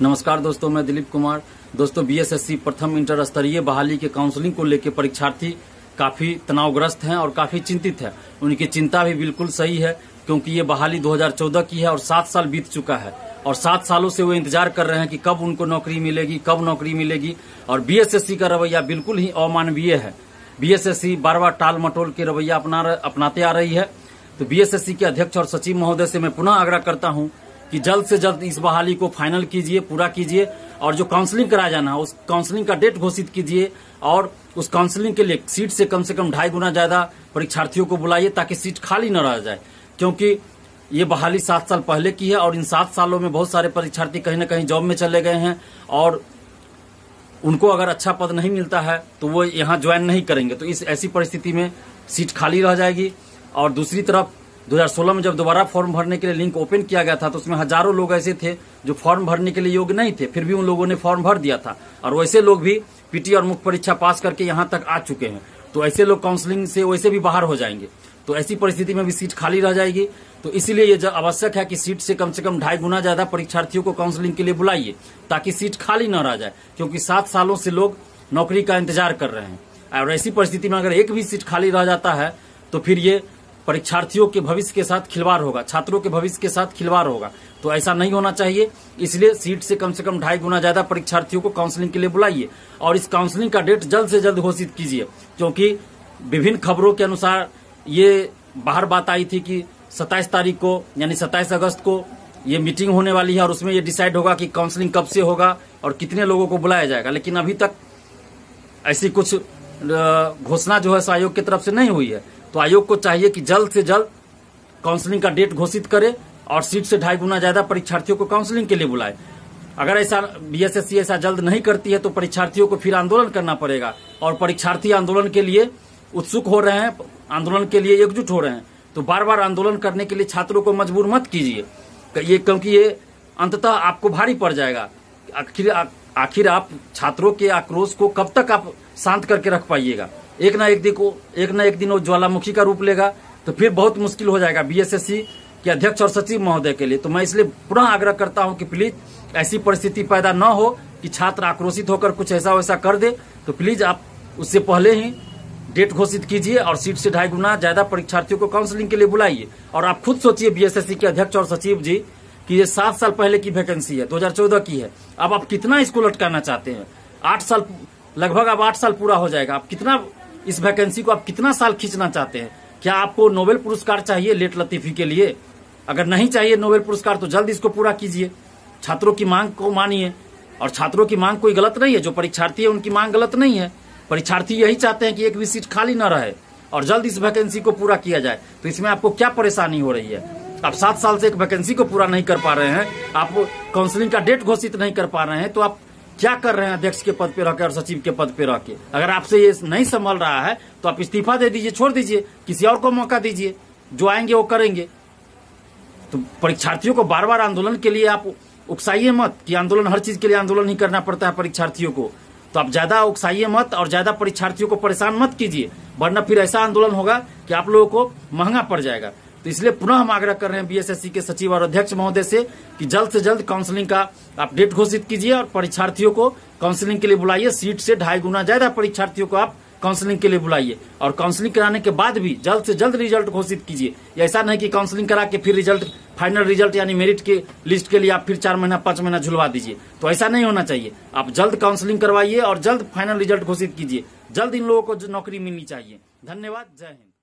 नमस्कार दोस्तों, मैं दिलीप कुमार। दोस्तों, बीएसएससी प्रथम इंटर स्तरीय बहाली के काउंसलिंग को लेकर परीक्षार्थी काफी तनावग्रस्त हैं और काफी चिंतित है। उनकी चिंता भी बिल्कुल सही है, क्योंकि ये बहाली 2014 की है और 7 साल बीत चुका है और 7 सालों से वो इंतजार कर रहे हैं कि कब उनको नौकरी मिलेगी, कब नौकरी मिलेगी। और बीएसएससी का रवैया बिल्कुल ही अमानवीय है। बीएसएससी बार बार टाल मटोल के रवैया अपनाते आ रही है। तो बीएसएससी के अध्यक्ष और सचिव महोदय से मैं पुनः आग्रह करता हूं कि जल्द से जल्द इस बहाली को फाइनल कीजिए, पूरा कीजिए और जो काउंसलिंग कराया जाना है उस काउंसलिंग का डेट घोषित कीजिए और उस काउंसलिंग के लिए सीट से कम 2.5 गुना ज्यादा परीक्षार्थियों को बुलाइए ताकि सीट खाली न रह जाए। क्योंकि ये बहाली 7 साल पहले की है और इन 7 सालों में बहुत सारे परीक्षार्थी कहीं न कहीं जॉब में चले गए हैं और उनको अगर अच्छा पद नहीं मिलता है तो वो यहाँ ज्वाइन नहीं करेंगे। तो इस ऐसी परिस्थिति में सीट खाली रह जाएगी। और दूसरी तरफ 2016 में जब दोबारा फॉर्म भरने के लिए लिंक ओपन किया गया था तो उसमें हजारों लोग ऐसे थे जो फॉर्म भरने के लिए योग्य नहीं थे, फिर भी उन लोगों ने फॉर्म भर दिया था और वैसे लोग भी पीटी और मुख्य परीक्षा पास करके यहाँ तक आ चुके हैं। तो ऐसे लोग काउंसलिंग से वैसे भी बाहर हो जाएंगे। तो ऐसी परिस्थिति में भी सीट खाली रह जाएगी। तो इसीलिए ये आवश्यक है कि सीट से कम 2.5 गुना ज्यादा परीक्षार्थियों को काउंसलिंग के लिए बुलाइए ताकि सीट खाली न रह जाए, क्योंकि 7 सालों से लोग नौकरी का इंतजार कर रहे हैं। और ऐसी परिस्थिति में अगर एक भी सीट खाली रह जाता है तो फिर ये परीक्षार्थियों के भविष्य के साथ खिलवाड़ होगा, छात्रों के भविष्य के साथ खिलवाड़ होगा। तो ऐसा नहीं होना चाहिए। इसलिए सीट से कम 2.5 गुना ज्यादा परीक्षार्थियों को काउंसलिंग के लिए बुलाइए और इस काउंसलिंग का डेट जल्द से जल्द घोषित कीजिए, क्योंकि विभिन्न खबरों के अनुसार ये बाहर बात आई थी कि 27 तारीख को यानी 27 अगस्त को ये मीटिंग होने वाली है और उसमें ये डिसाइड होगा कि काउंसलिंग कब से होगा और कितने लोगों को बुलाया जाएगा। लेकिन अभी तक ऐसी कुछ घोषणा जो है आयोग की तरफ से नहीं हुई है। तो आयोग को चाहिए कि जल्द से जल्द काउंसलिंग का डेट घोषित करे और सीट से 2.5 गुना ज्यादा परीक्षार्थियों को काउंसलिंग के लिए बुलाए। अगर ऐसा बीएसएससी ऐसा जल्द नहीं करती है तो परीक्षार्थियों को फिर आंदोलन करना पड़ेगा और परीक्षार्थी आंदोलन के लिए उत्सुक हो रहे हैं, आंदोलन के लिए एकजुट हो रहे हैं। तो बार बार आंदोलन करने के लिए छात्रों को मजबूर मत कीजिए, ये क्योंकि ये अंततः आपको भारी पड़ जाएगा। आखिर आप छात्रों के आक्रोश को कब तक आप शांत करके रख पाइएगा? एक ना एक दिन वो ज्वालामुखी का रूप लेगा तो फिर बहुत मुश्किल हो जाएगा बीएसएससी के अध्यक्ष और सचिव महोदय के लिए। तो मैं इसलिए पुनः आग्रह करता हूं कि प्लीज ऐसी परिस्थिति पैदा न हो कि छात्र आक्रोशित होकर कुछ ऐसा वैसा कर दे। तो प्लीज आप उससे पहले ही डेट घोषित कीजिए और सीट से 2.5 गुना ज्यादा परीक्षार्थियों को काउंसलिंग के लिए बुलाइए। और आप खुद सोचिए बीएसएससी के अध्यक्ष और सचिव जी कि ये 7 साल पहले की वैकेंसी है, 2014 की है। अब आप कितना इसको लटकाना चाहते हैं? 8 साल लगभग, अब 8 साल पूरा हो जाएगा। आप कितना इस वैकेंसी को आप कितना साल खींचना चाहते हैं? क्या आपको नोबेल पुरस्कार चाहिए लेट लतीफी के लिए? अगर नहीं चाहिए नोबेल पुरस्कार तो जल्द इसको पूरा कीजिए। छात्रों की मांग को मानिए और छात्रों की मांग कोई गलत नहीं है। जो परीक्षार्थी है उनकी मांग गलत नहीं है। परीक्षार्थी यही चाहते हैं कि एक भी सीट खाली न रहे और जल्द इस वैकेंसी को पूरा किया जाए। तो इसमें आपको क्या परेशानी हो रही है? आप 7 साल से एक वैकेंसी को पूरा नहीं कर पा रहे हैं, आप काउंसलिंग का डेट घोषित नहीं कर पा रहे हैं, तो आप क्या कर रहे हैं अध्यक्ष के पद पे रहकर और सचिव के पद पे रहकर? अगर आपसे ये नहीं संभल रहा है तो आप इस्तीफा दे दीजिए, छोड़ दीजिए, किसी और को मौका दीजिए, जो आएंगे वो करेंगे। तो परीक्षार्थियों को बार बार आंदोलन के लिए आप उकसाइए मत कि आंदोलन, हर चीज के लिए आंदोलन ही करना पड़ता है परीक्षार्थियों को। तो आप ज्यादा उकसाइए मत और ज्यादा परीक्षार्थियों को परेशान मत कीजिए, वरना फिर ऐसा आंदोलन होगा कि आप लोगों को महंगा पड़ जाएगा। तो इसलिए पुनः हम आग्रह कर रहे हैं बीएसएससी के सचिव और अध्यक्ष महोदय से कि जल्द से जल्द काउंसलिंग का आप डेट घोषित कीजिए और परीक्षार्थियों को काउंसलिंग के लिए बुलाइए। सीट से 2.5 गुना ज्यादा परीक्षार्थियों को आप काउंसलिंग के लिए बुलाइए और काउंसलिंग कराने के बाद भी जल्द से जल्द रिजल्ट घोषित कीजिए। ऐसा नहीं कि काउंसलिंग करा के फिर रिजल्ट, फाइनल रिजल्ट यानी मेरिट के लिस्ट के लिए आप फिर 4 महीना 5 महीना झुलवा दीजिए। तो ऐसा नहीं होना चाहिए। आप जल्द काउंसलिंग करवाइए और जल्द फाइनल रिजल्ट घोषित कीजिए। जल्द इन लोगों को नौकरी मिलनी चाहिए। धन्यवाद। जय हिंद।